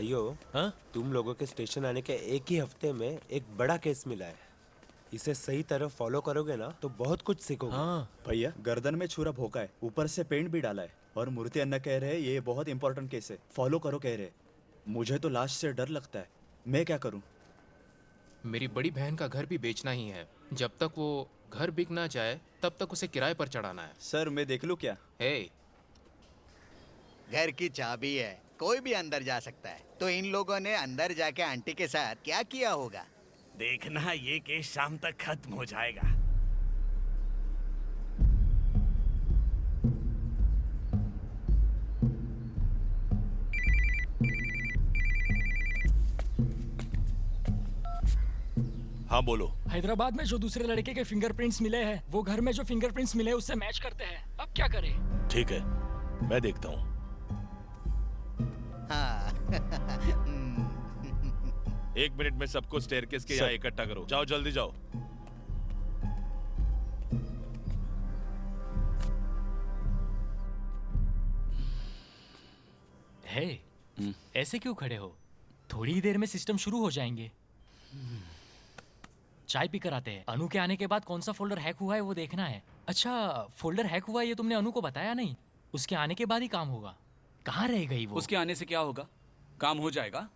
भाइयों, हाँ? तुम लोगों के स्टेशन आने के एक ही हफ्ते में एक बड़ा केस मिला है। इसे सही तरह फॉलो करोगे ना तो बहुत कुछ सीखोगे। हाँ। भैया गर्दन में छुरा भोंका है, ऊपर से पेंट भी डाला है और मूर्ति अन्ना कह रहे हैं ये बहुत इंपॉर्टेंट केस है, फॉलो करो कह रहे। मुझे तो लाश से डर लगता है, मैं क्या करूं? मेरी बड़ी बहन का घर भी बेचना ही है। जब तक वो घर बिक ना जाए तब तक उसे किराए पर चढ़ाना है। सर मैं देख लूं क्या? हे, घर की चाबी है, कोई भी अंदर जा सकता है। तो इन लोगों ने अंदर जाके आंटी के साथ क्या किया होगा? देखना ये केस शाम तक खत्म हो जाएगा। हाँ बोलो। हैदराबाद में जो दूसरे लड़के के फिंगरप्रिंट्स मिले हैं वो घर में जो फिंगरप्रिंट्स मिले उससे मैच करते हैं। अब क्या करें? ठीक है, मैं देखता हूँ। हाँ। 1 मिनट में सबको स्टेयरकेस के यहाँ इकट्ठा करो। जाओ जल्दी जाओ। हे, ऐसे क्यों खड़े हो? थोड़ी ही देर में सिस्टम शुरू हो जाएंगे। चाय पीकर आते हैं। अनु के आने के बाद कौन सा फोल्डर हैक हुआ है वो देखना है। अच्छा, फोल्डर हैक हुआ है ये तुमने अनु को बताया नहीं? उसके आने के बाद ही काम होगा। कहाँ रह गई वो? उसके आने से क्या होगा? काम हो जाएगा।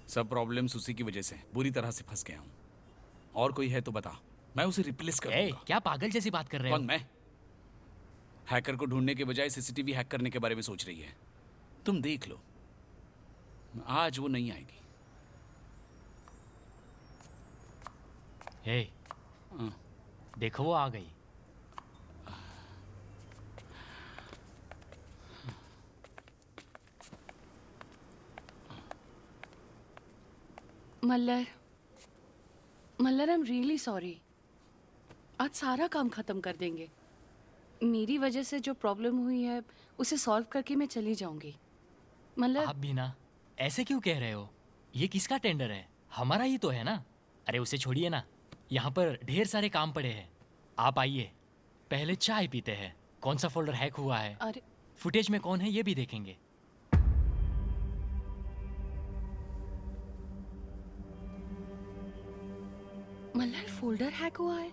सब प्रॉब्लम्स उसी की वजह से बुरी तरह से फंस गया हूँ। और कोई है तो बता, मैं उसे रिप्लेस कर दूंगा। क्या पागल जैसी बात कर रहे हो? कौन? मैं? हैकर को ढूंढने के बजाय सीसीटीवी हैक करने के बारे में सोच रही है। तुम देख लो, आज वो नहीं आएगी। हे, देखो वो आ गई। Malhar, I am really sorry. आज सारा काम खत्म कर देंगे। मेरी वजह से जो प्रॉब्लम हुई है उसे सॉल्व करके मैं चली जाऊंगी। मल्लर, आप भी ना ऐसे क्यों कह रहे हो? ये किसका टेंडर है? हमारा ही तो है ना। अरे उसे छोड़िए ना, यहाँ पर ढेर सारे काम पड़े हैं। आप आइए, पहले चाय पीते हैं। कौन सा फोल्डर हैक हुआ है, अरे फुटेज में कौन है ये भी देखेंगे। मल्लर, फोल्डर हैक हुआ है?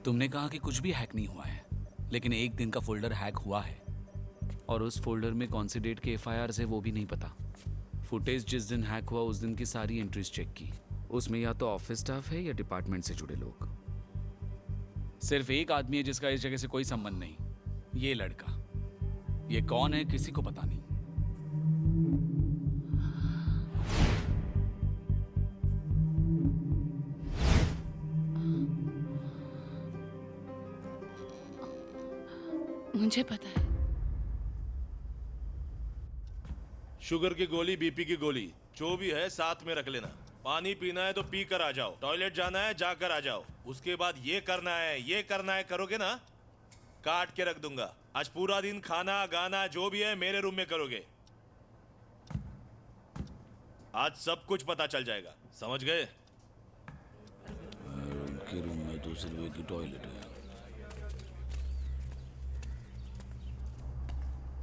तुमने कहा कि कुछ भी हैक नहीं हुआ है, लेकिन एक दिन का फोल्डर हैक हुआ है और उस फोल्डर में कौन सी डेट के एफआईआर है वो भी नहीं पता। फुटेज जिस दिन हैक हुआ उस दिन की सारी एंट्रीज चेक की। उसमें या तो ऑफिस स्टाफ है या डिपार्टमेंट से जुड़े लोग। सिर्फ एक आदमी है जिसका इस जगह से कोई संबंध नहीं, ये लड़का। ये कौन है किसी को पता नहीं। मुझे पता है। शुगर की गोली, बीपी की गोली, जो भी है साथ में रख लेना। पानी पीना है तो पी कर आ जाओ, टॉयलेट जाना है जाकर आ जाओ। उसके बाद ये करना है ये करना है, करोगे ना काट के रख दूंगा। आज पूरा दिन खाना गाना जो भी है मेरे रूम में करोगे। आज सब कुछ पता चल जाएगा, समझ गए? उनके रूम में तो सिर्फ एक ही टॉयलेट है।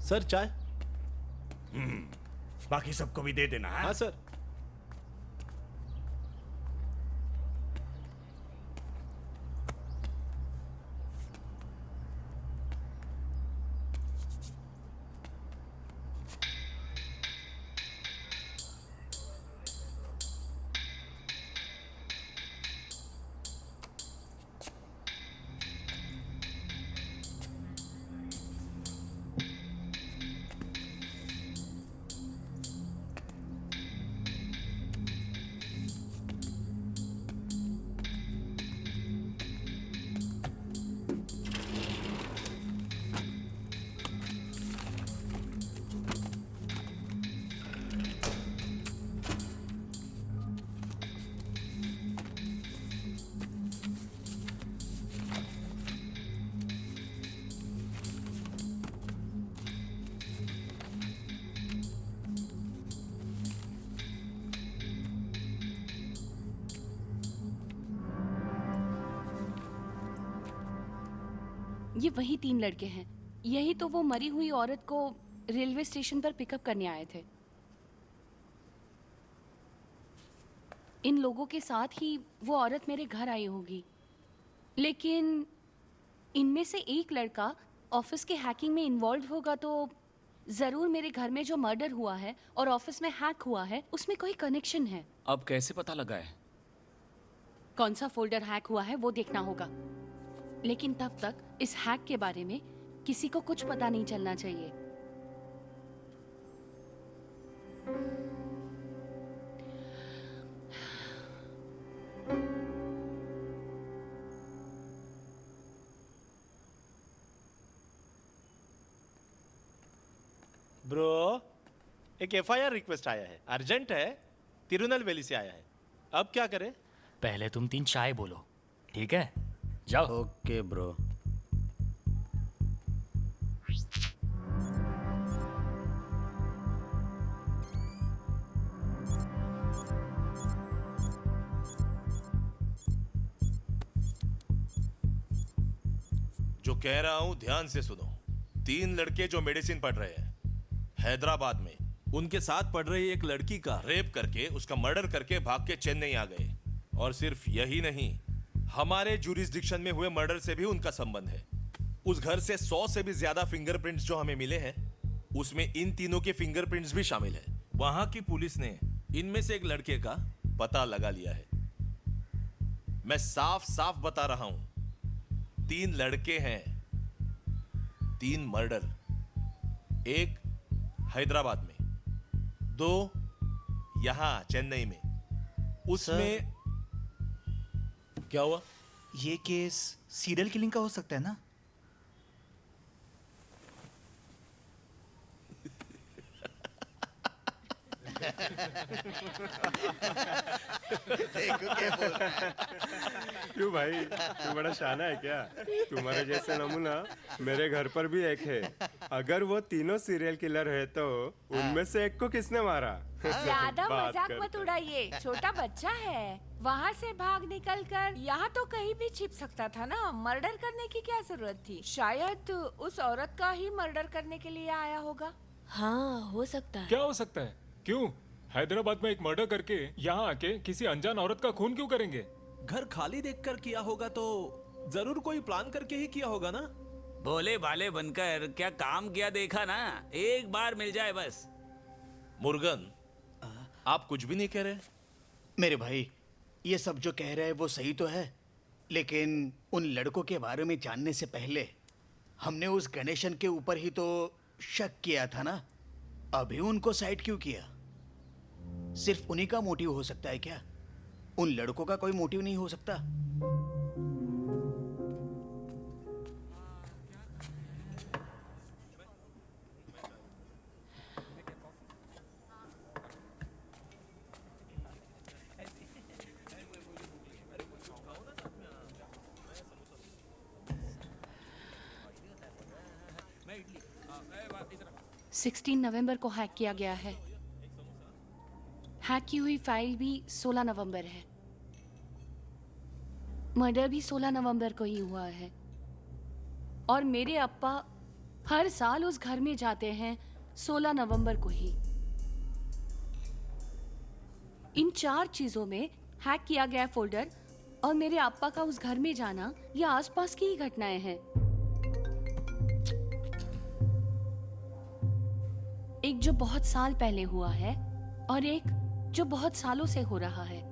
सर चाय। बाकी सबको भी दे देना है? हाँ सर। ये वही 3 लड़के हैं यही तो वो मरी हुई औरत को रेलवे स्टेशन पर पिकअप करने आए थे। इन लोगों के साथ ही वो औरत मेरे घर आई होगी, लेकिन इनमें से एक लड़का ऑफिस के हैकिंग में इन्वॉल्व होगा तो जरूर मेरे घर में जो मर्डर हुआ है और ऑफिस में हैक हुआ है उसमें कोई कनेक्शन है। अब कैसे पता लगा है? कौन सा फोल्डर हैक हुआ है वो देखना होगा, लेकिन तब तक इस हैक के बारे में किसी को कुछ पता नहीं चलना चाहिए। ब्रो, एक एफआईआर रिक्वेस्ट आया है, अर्जेंट है, तिरुनेलवेली से आया है। अब क्या करें? पहले तुम 3 चाय बोलो, ठीक है? जाओ। Okay bro. जो कह रहा हूं ध्यान से सुनो। 3 लड़के जो मेडिसिन पढ़ रहे हैं हैदराबाद में, उनके साथ पढ़ रही एक लड़की का रेप करके उसका मर्डर करके भाग के चेन्नई आ गए। और सिर्फ यही नहीं, हमारे जुरिस्डिक्शन में हुए मर्डर से भी उनका संबंध है। उस घर से 100 से भी ज्यादा फिंगरप्रिंट्स जो हमें मिले हैं, उसमें इन तीनों के फिंगरप्रिंट्स भी शामिल है। वहां की पुलिस ने इनमें से एक लड़के का पता लगा लिया है। मैं साफ साफ बता रहा हूं, 3 लड़के हैं, 3 मर्डर, एक हैदराबाद में, 2 यहां चेन्नई में। उसमें क्या हुआ? ये केस सीरियल किलिंग का हो सकता है ना? देखो क्या बोल रहा है। क्यों भाई, तू बड़ा शाना है क्या? तुम्हारे जैसे नमूना मेरे घर पर भी एक है। अगर वो तीनों सीरियल किलर है तो उनमें से एक को किसने मारा? ज्यादा बात मजाक करते। मत उड़ाइए, छोटा बच्चा है। वहाँ से भाग निकल कर यहाँ तो कहीं भी छिप सकता था ना। मर्डर करने की क्या जरूरत थी? शायद उस औरत का ही मर्डर करने के लिए आया होगा। हाँ, हो सकता है। क्या हो सकता है? क्यों? हैदराबाद में एक मर्डर करके यहाँ आके किसी अनजान औरत का खून क्यों करेंगे? घर खाली देखकर किया होगा तो जरूर कोई प्लान करके ही किया होगा ना। भोले भाले बनकर क्या काम किया देखा ना, एक बार मिल जाए बस। मुर्गन, आप कुछ भी नहीं कह रहे? मेरे भाई, ये सब जो कह रहे हैं वो सही तो है, लेकिन उन लड़कों के बारे में जानने से पहले हमने उस गणेशन के ऊपर ही तो शक किया था ना। अभी उनको साइड क्यों किया? सिर्फ उन्हीं का मोटिव हो सकता है क्या? उन लड़कों का कोई मोटिव नहीं हो सकता? 16 नवंबर को हैक किया गया है। हैक की हुई फाइल भी 16 नवंबर है। मर्डर भी 16 नवंबर को ही हुआ है। और मेरे अप्पा हर साल उस घर में जाते हैं 16 नवंबर को ही। इन 4 चीजों में हैक किया गया फोल्डर और मेरे अप्पा का उस घर में जाना, ये आसपास की ही घटनाएं हैं। एक जो बहुत साल पहले हुआ है और एक जो बहुत सालों से हो रहा है।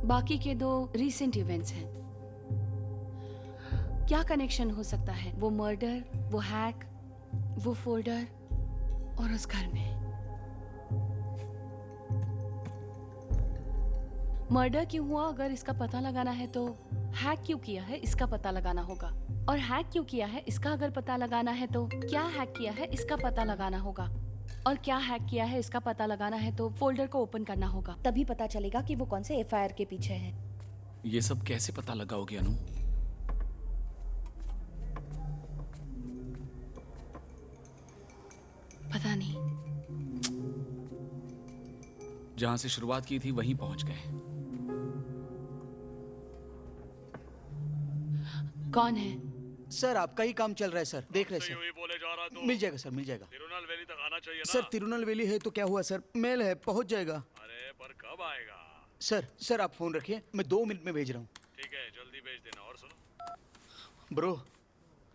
बाकी के 2 रीसेंट इवेंट्स हैं। क्या कनेक्शन हो सकता है? वो मर्डर, वो हैक, वो फोल्डर और उस घर में। मर्डर क्यों हुआ अगर इसका पता लगाना है तो हैक क्यों किया है इसका पता लगाना होगा। और हैक क्यों किया है इसका अगर पता लगाना है तो क्या हैक किया है इसका पता लगाना होगा। और क्या हैक किया है इसका पता लगाना है तो फोल्डर को ओपन करना होगा। तभी पता चलेगा कि वो कौन से एफआईआर के पीछे है। ये सब कैसे पता लगाओगे अनु? पता नहीं। जहां से शुरुआत की थी वहीं पहुंच गए। कौन है? सर आपका ही काम चल रहा है सर, देख रहे सर। बोले जा रहा मिल जाएगा सर, मिल जाएगा तिरुनेलवेली तक आना चाहिए ना? सर। तिरुनेलवेली है तो क्या हुआ सर, मेल है, पहुंच जाएगा। अरे पर कब आएगा? सर आप फोन रखिए, मैं 2 मिनट में भेज रहा हूँ। ठीक है, जल्दी भेज देना। और सुनो ब्रो,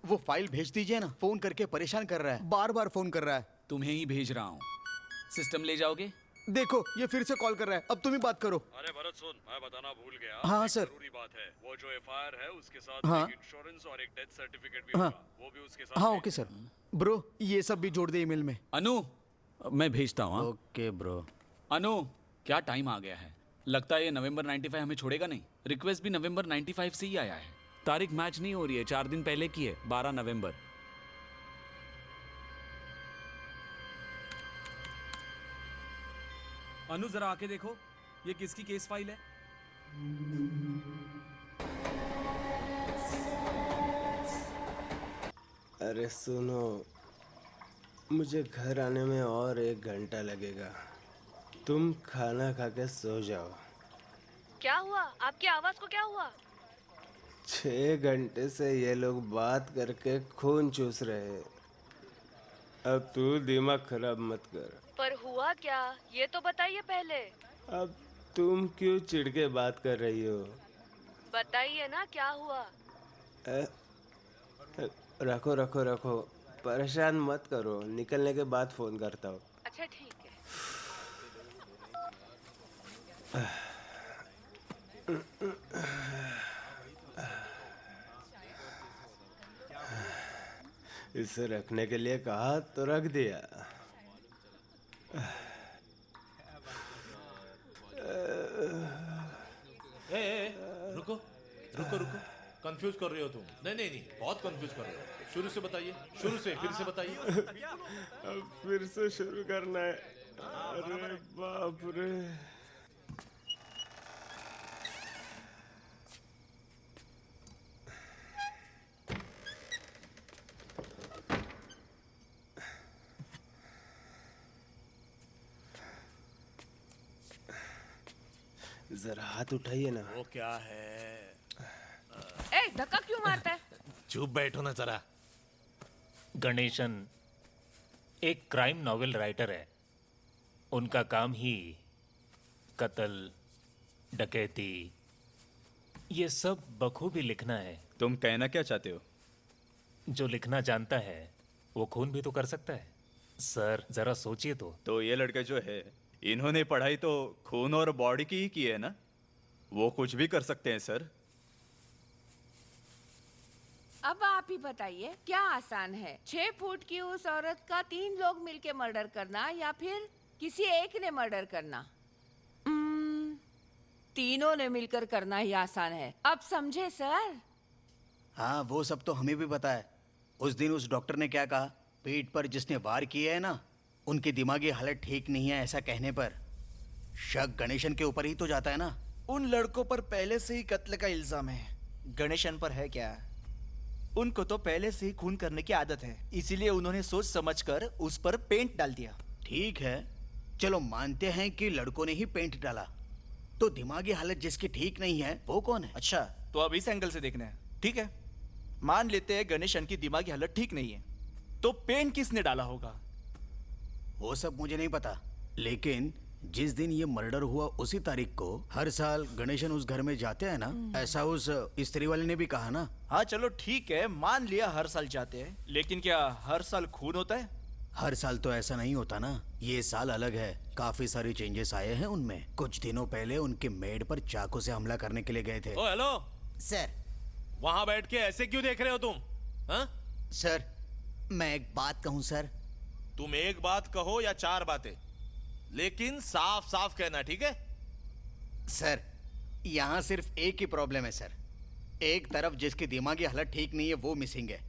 वो फाइल भेज दीजिए ना, फोन करके परेशान कर रहा है, बार बार फोन कर रहा है। तुम्हें ही भेज रहा हूँ। सिस्टम ले जाओगे? देखो ये फिर से कॉल कर रहा है, अब तुम ही बात करो। अरे भरत सुन, मैं बताना भूल गया। हाँ, एक सर। जरूरी बात है, वो जो एफआईआर है उसके साथ हाँ। एक इंश्योरेंस और एक डेथ सर्टिफिकेट भी हाँ। होगा, वो भी उसके साथ हाँ भेज ओके देना। सर। ब्रो ये सब भी जोड़ दे ईमेल में। अनु, मैं भेजता हूँ। Okay bro. अनु, क्या टाइम आ गया है। लगता है ये नवंबर 95 हमें छोड़ेगा नहीं। रिक्वेस्ट भी नवंबर 95 से ही आया है। तारीख मैच नहीं हो रही है, 4 दिन पहले की है, 12 नवंबर। अनु जरा आके देखो, ये किसकी केस फाइल है? अरे सुनो, मुझे घर आने में और 1 घंटा लगेगा। तुम खाना खा के सो जाओ। क्या हुआ? आपकी आवाज को क्या हुआ? 6 घंटे से ये लोग बात करके खून चूस रहे हैं। अब तू दिमाग खराब मत कर। पर हुआ क्या, ये तो बताइए पहले। अब तुम क्यों चिढ़ के बात कर रही हो? बताइए ना क्या हुआ। रखो रखो रखो, परेशान मत करो, निकलने के बाद फोन करता हूँ। अच्छा ठीक है। इसे रखने के लिए कहा तो रख दिया। रुको रुको रुको, कंफ्यूज कर रहे हो तुम। नहीं, बहुत कंफ्यूज कर रहे हो। शुरू से बताइए, शुरू से फिर से बताइए। अब फिर से शुरू करना है। अरे बाप रे। जरा हाथ उठाइए ना। वो क्या है? ए धक्का क्यों मारता है? चुप बैठो ना जरा। गणेशन एक क्राइम नॉवेल राइटर है। उनका काम ही कत्ल, डकैती, ये सब बखूबी लिखना है। तुम कहना क्या चाहते हो? जो लिखना जानता है वो खून भी तो कर सकता है। सर जरा सोचिए तो ये लड़के जो है, इन्होंने पढ़ाई तो खून और बॉडी की ही की है ना, वो कुछ भी कर सकते हैं सर। अब आप ही बताइए क्या आसान है, 6 फुट की उस औरत का 3 लोग मिलके मर्डर करना या फिर किसी एक ने मर्डर करना? तीनों ने मिलकर करना ही आसान है। अब समझे सर? हाँ वो सब तो हमें भी पता है। उस दिन उस डॉक्टर ने क्या कहा, पीठ पर जिसने वार किया है ना, उनकी दिमागी हालत ठीक नहीं है, ऐसा कहने पर शक गणेशन के ऊपर ही तो जाता है ना। उन लड़कों पर पहले से ही कत्ल का इल्जाम है, गणेशन पर है क्या? उनको तो पहले से ही खून करने की आदत है, इसीलिए उन्होंने सोच समझकर उस पर पेंट डाल दिया। ठीक है, चलो मानते हैं कि लड़कों ने ही पेंट डाला, तो दिमागी हालत जिसकी ठीक नहीं है वो कौन है? अच्छा, तो अब इस एंगल से देखना है। ठीक है, मान लेते हैं गणेशन की दिमागी हालत ठीक नहीं है, तो पेंट किसने डाला होगा? वो सब मुझे नहीं पता, लेकिन जिस दिन ये मर्डर हुआ उसी तारीख को हर साल गणेशन उस घर में जाते हैं ना, ऐसा उस स्त्री वाले ने भी कहा ना। हाँ चलो ठीक है, मान लिया हर साल जाते हैं, लेकिन क्या हर साल खून होता है? हर साल तो ऐसा नहीं होता ना, ये साल अलग है, काफी सारे चेंजेस आए हैं उनमें। कुछ दिनों पहले उनके मेड पर चाकू से हमला करने के लिए गए थे। ओ हेलो सर। वहां बैठ के ऐसे क्यों देख रहे हो तुम? हाँ? सर मैं एक बात कहूं सर। तुम एक बात कहो या 4 बातें, लेकिन साफ साफ कहना, ठीक है? सर यहाँ सिर्फ एक ही प्रॉब्लम है सर। एक तरफ जिसकी दिमागी हालत ठीक नहीं है वो मिसिंग है,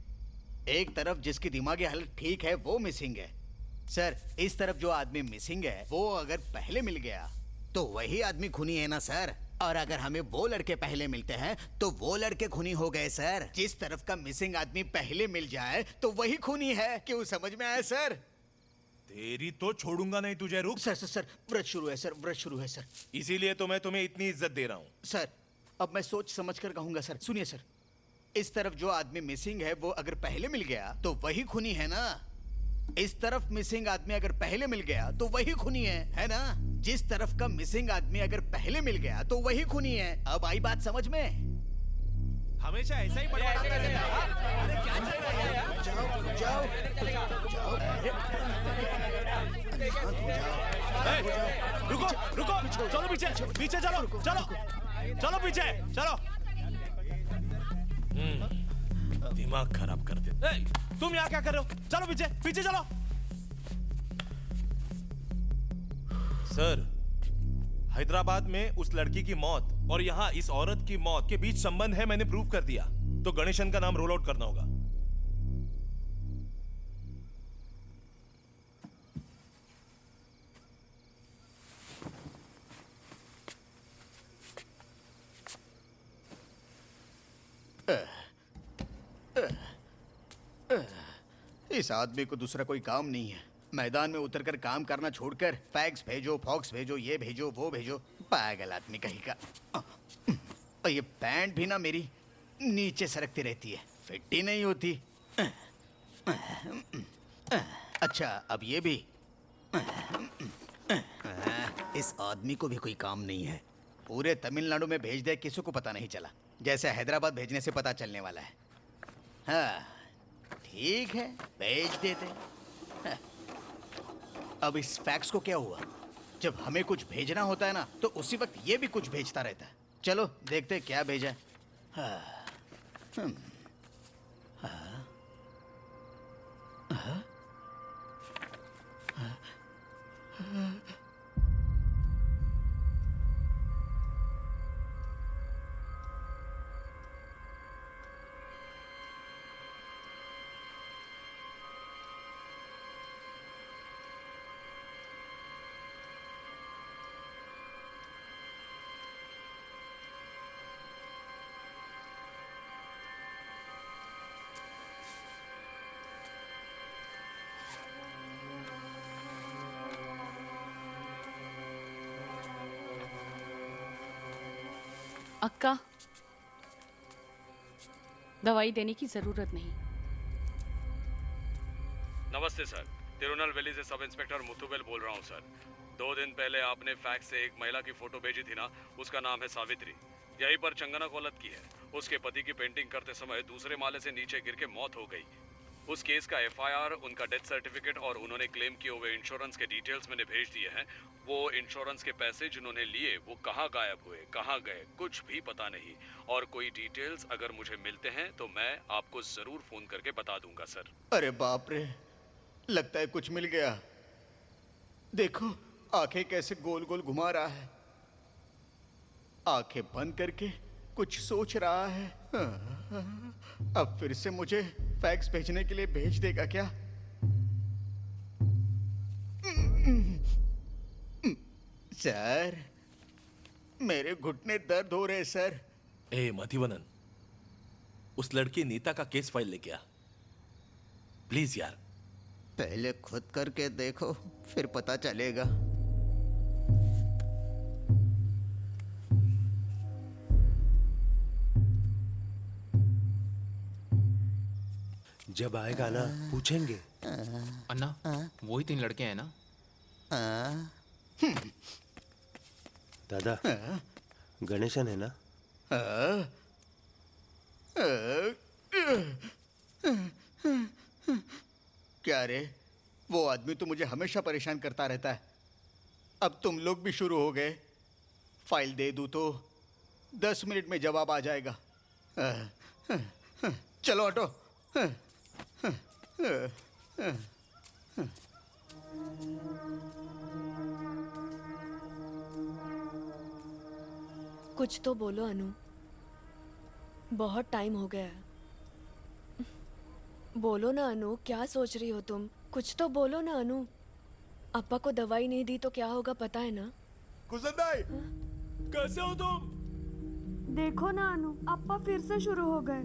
एक तरफ जिसकी दिमागी हालत ठीक है वो मिसिंग है। सर इस तरफ जो आदमी मिसिंग है वो अगर पहले मिल गया तो वही आदमी खूनी है ना सर, और अगर हमें वो लड़के पहले मिलते हैं तो वो लड़के खूनी हो गए सर। जिस तरफ का मिसिंग आदमी पहले मिल जाए तो वही खूनी है। क्यों, समझ में आया सर? तेरी तो छोड़ूंगा नहीं तुझे। रुक सर सर सर, व्रत शुरू है सर, व्रत शुरू है सर। इसीलिए तो मैं तुम्हें इतनी इज्जत दे रहा हूं। सर अब मैं सोच समझ कर कहूंगा सर। सुनिए सर, इस तरफ जो आदमी मिसिंग है वो अगर पहले मिल गया तो वही खूनी है ना। इस तरफ मिसिंग आदमी अगर पहले मिल गया तो वही खूनी है ना। जिस तरफ का मिसिंग आदमी अगर पहले मिल गया तो वही खूनी है। अब आई बात समझ में? हमेशा ऐसा ही बड़बड़ाता रहता है। अरे क्या चल रहा है यार? जाओ जाओ रुको रुको, चलो पीछे पीछे चलो चलो चलो पीछे चलो। दिमाग खराब कर दे। तुम यहाँ क्या कर रहे हो? चलो पीछे पीछे चलो। सर, हैदराबाद में उस लड़की की मौत और यहाँ इस औरत की मौत के बीच संबंध है, मैंने प्रूव कर दिया। तो गणेशन का नाम रोल आउट करना होगा। इस आदमी को दूसरा कोई काम नहीं है। मैदान में उतरकर काम करना छोड़कर फैक्स भेजो, फॉक्स भेजो, ये भेजो, वो भेजो। पागल आदमी कहीं का। और ये पैंट भी ना मेरी नीचे सरकती रहती है, फिट ही नहीं होती। अच्छा, अब ये भी। इस आदमी को भी कोई काम नहीं है। पूरे तमिलनाडु में भेज दे, किसी को पता नहीं चला। जैसे हैदराबाद भेजने से पता चलने वाला है। हाँ ठीक है, भेज देते। अब इस फैक्स को क्या हुआ? जब हमें कुछ भेजना होता है ना तो उसी वक्त ये भी कुछ भेजता रहता है। चलो देखते क्या भेजा है। हाँ, हाँ, हाँ, हाँ, अक्का, दवाई देने की जरूरत नहीं। नमस्ते सर, तिरुनेलवेली से सब इंस्पेक्टर मुथुवेल बोल रहा हूँ सर। 2 दिन पहले आपने फैक्स से एक महिला की फोटो भेजी थी ना, उसका नाम है सावित्री। यहीं पर चंगना कोलत की है। उसके पति की पेंटिंग करते समय दूसरे माले से नीचे गिर के मौत हो गई। उस केस का एफआईआर, उनका डेथ सर्टिफिकेट और उन्होंने क्लेम किए हुए इंश्योरेंस के डिटेल्स मैंने भेज दिए हैं। वो इंश्योरेंस के पैसे जिन्होंने लिए वो कहाँ गायब हुए, कहाँ गए, कुछ भी पता नहीं। और कोई डिटेल्स अगर मुझे मिलते हैं तो मैं आपको जरूर फोन करके बता दूंगा सर। अरे बाप रे, लगता है कुछ मिल गया। देखो आंखें कैसे गोल गोल घुमा रहा है। आंखें बंद करके कुछ सोच रहा है। अब फिर से मुझे फैक्स भेजने के लिए भेज देगा क्या? सर, मेरे घुटने दर्द हो रहे सर। ए मधुवनन, उस लड़की नीता का केस फाइल लेके आ प्लीज यार। पहले खुद करके देखो, फिर पता चलेगा। जब आएगा ना पूछेंगे। अन्ना, वही 3 लड़के हैं ना? दादा, गणेशन है ना? क्या रे, वो आदमी तो मुझे हमेशा परेशान करता रहता है। अब तुम लोग भी शुरू हो गए। फाइल दे दूं तो 10 मिनट में जवाब आ जाएगा। चलो हटो। कुछ तो बोलो अनु, बहुत टाइम हो गया है। बोलो ना अनु, क्या सोच रही हो तुम? कुछ तो बोलो ना अनु। अप्पा को दवाई नहीं दी तो क्या होगा पता है ना? कुसुम, कैसे हो तुम? देखो ना अनु, अप्पा फिर से शुरू हो गए।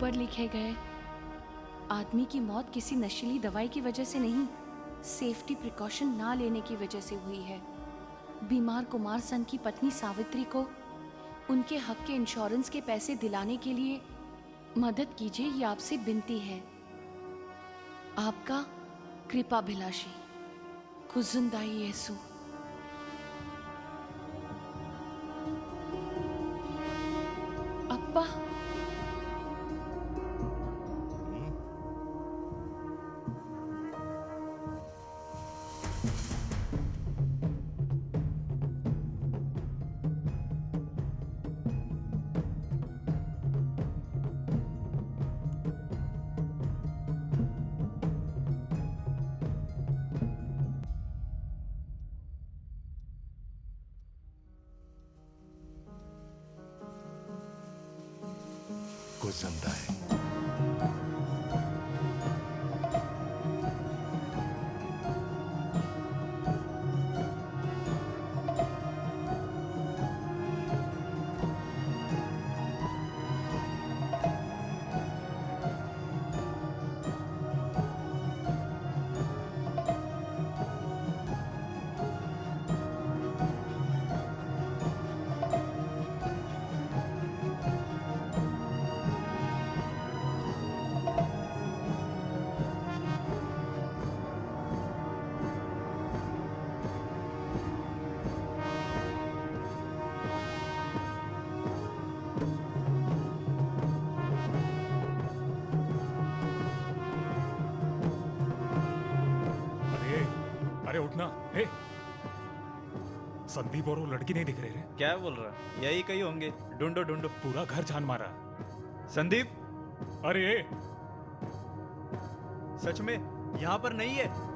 ऊपर लिखे गए आदमी की मौत किसी नशीली दवाई की वजह से नहीं, सेफ्टी प्रिकॉशन ना लेने की वजह से हुई है। बीमार कुमार सन की पत्नी सावित्री को उनके हक के इंश्योरेंस के पैसे दिलाने के लिए मदद कीजिए, ये आपसे विनती है। आपका कृपाभिलाषी खुजुंदाई येसु। अप्पा, अरे उठना। हे, संदीप और वो लड़की नहीं दिख रहे रे। क्या बोल रहा? यही कहीं होंगे। ढूंढो ढूंढो। पूरा घर छान मारा। संदीप, अरे सच में यहाँ पर नहीं है।